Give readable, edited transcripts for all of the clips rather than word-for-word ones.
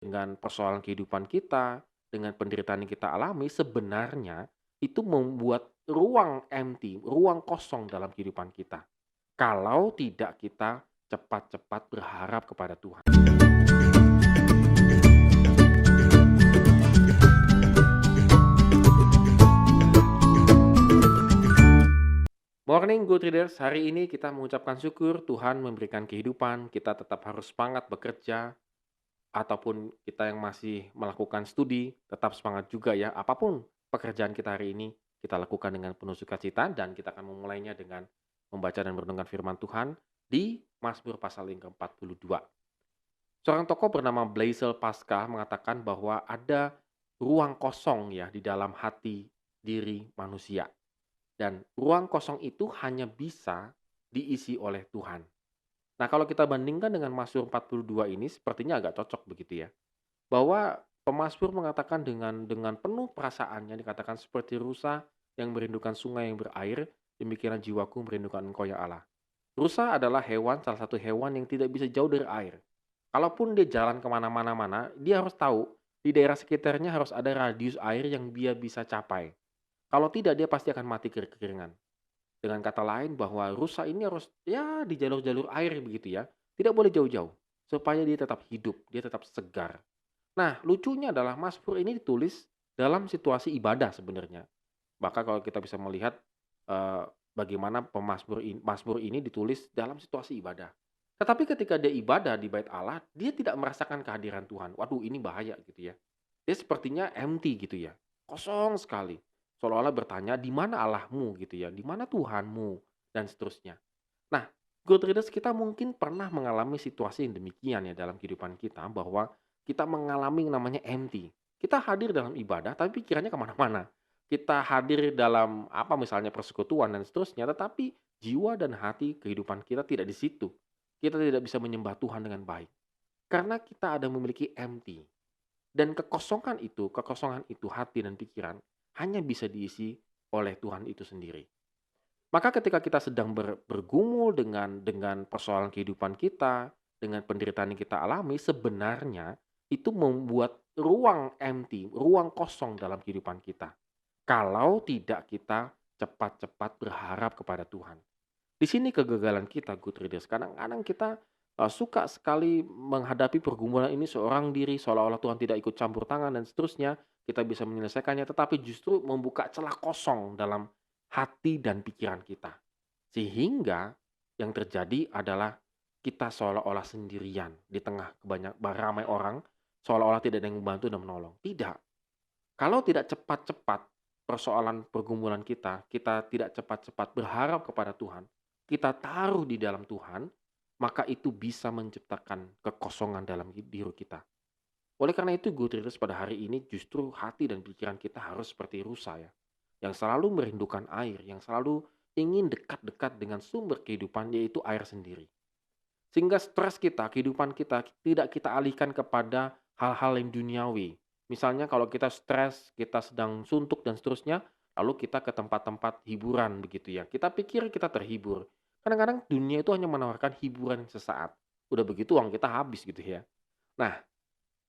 dengan persoalan kehidupan kita, dengan penderitaan yang kita alami, sebenarnya itu membuat ruang empty, ruang kosong dalam kehidupan kita. Kalau tidak kita cepat-cepat berharap kepada Tuhan. Morning good readers, hari ini kita mengucapkan syukur Tuhan memberikan kehidupan, kita tetap harus semangat bekerja, ataupun kita yang masih melakukan studi, tetap semangat juga ya. Apapun pekerjaan kita hari ini, kita lakukan dengan penuh sukacita dan kita akan memulainya dengan membaca dan merenungkan firman Tuhan di Mazmur pasal yang ke-42. Seorang tokoh bernama Blaise Pascal mengatakan bahwa ada ruang kosong ya di dalam hati diri manusia. Dan ruang kosong itu hanya bisa diisi oleh Tuhan. Nah, kalau kita bandingkan dengan Mazmur 42 ini sepertinya agak cocok begitu ya. Bahwa pemazmur mengatakan dengan penuh perasaannya dikatakan seperti rusa yang merindukan sungai yang berair, demikianlah jiwaku merindukan Engkau ya Allah. Rusa adalah salah satu hewan yang tidak bisa jauh dari air. Kalaupun dia jalan kemana-mana, dia harus tahu di daerah sekitarnya harus ada radius air yang dia bisa capai. Kalau tidak, dia pasti akan mati kekeringan. Dengan kata lain bahwa rusa ini harus ya di jalur-jalur air begitu ya. Tidak boleh jauh-jauh supaya dia tetap hidup, dia tetap segar. Nah, lucunya adalah Mazmur ini ditulis dalam situasi ibadah sebenarnya. Maka kalau kita bisa melihat eh, bagaimana Mazmur ini ditulis dalam situasi ibadah. Tetapi ketika dia ibadah di bait Allah, dia tidak merasakan kehadiran Tuhan. Waduh, ini bahaya gitu ya. Dia sepertinya empty gitu ya. Kosong sekali. Seolah-olah bertanya, "Di mana Allahmu?" gitu ya, "Di mana Tuhanmu?" dan seterusnya. Nah, good readers, kita mungkin pernah mengalami situasi yang demikian ya dalam kehidupan kita, bahwa kita mengalami yang namanya empty. Kita hadir dalam ibadah, tapi pikirannya kemana-mana. Kita hadir dalam apa misalnya persekutuan dan seterusnya, tetapi jiwa dan hati kehidupan kita tidak di situ. Kita tidak bisa menyembah Tuhan dengan baik. Karena kita ada memiliki empty. Dan kekosongan itu hati dan pikiran hanya bisa diisi oleh Tuhan itu sendiri. Maka ketika kita sedang bergumul dengan persoalan kehidupan kita, dengan penderitaan yang kita alami, sebenarnya itu membuat ruang empty, ruang kosong dalam kehidupan kita. Kalau tidak kita cepat-cepat berharap kepada Tuhan. Di sini kegagalan kita, good readers. Kadang-kadang kita suka sekali menghadapi pergumulan ini seorang diri, seolah-olah Tuhan tidak ikut campur tangan dan seterusnya. Kita bisa menyelesaikannya, tetapi justru membuka celah kosong dalam hati dan pikiran kita. Sehingga yang terjadi adalah kita seolah-olah sendirian di tengah ramai orang, seolah-olah tidak ada yang membantu dan menolong. Tidak. Kalau tidak cepat-cepat persoalan pergumulan kita tidak cepat-cepat berharap kepada Tuhan, kita taruh di dalam Tuhan, maka itu bisa menciptakan kekosongan dalam diri kita. Oleh karena itu, good readers, pada hari ini justru hati dan pikiran kita harus seperti rusa ya, yang selalu merindukan air, yang selalu ingin dekat-dekat dengan sumber kehidupan, yaitu air sendiri. Sehingga stres kita, kehidupan kita tidak kita alihkan kepada hal-hal yang duniawi. Misalnya kalau kita stres, kita sedang suntuk dan seterusnya, lalu kita ke tempat-tempat hiburan begitu ya. Kita pikir kita terhibur. Kadang-kadang dunia itu hanya menawarkan hiburan sesaat. Udah begitu uang kita habis gitu ya. Nah,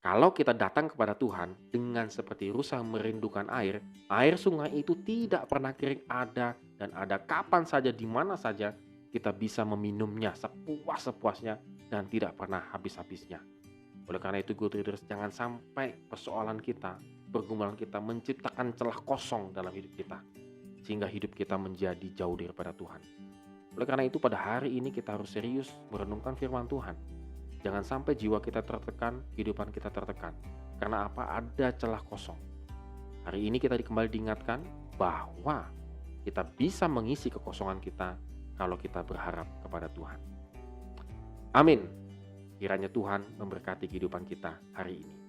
kalau kita datang kepada Tuhan dengan seperti rusa merindukan air sungai itu tidak pernah kering, ada dan ada kapan saja, di mana saja kita bisa meminumnya sepuas-sepuasnya dan tidak pernah habis-habisnya. Oleh karena itu, good readers, jangan sampai persoalan kita, pergumulan kita menciptakan celah kosong dalam hidup kita, sehingga hidup kita menjadi jauh daripada Tuhan. Oleh karena itu, pada hari ini kita harus serius merenungkan firman Tuhan. Jangan sampai jiwa kita tertekan, kehidupan kita tertekan. Karena apa? Ada celah kosong. Hari ini kita kembali diingatkan bahwa kita bisa mengisi kekosongan kita kalau kita berharap kepada Tuhan. Amin. Kiranya Tuhan memberkati kehidupan kita hari ini.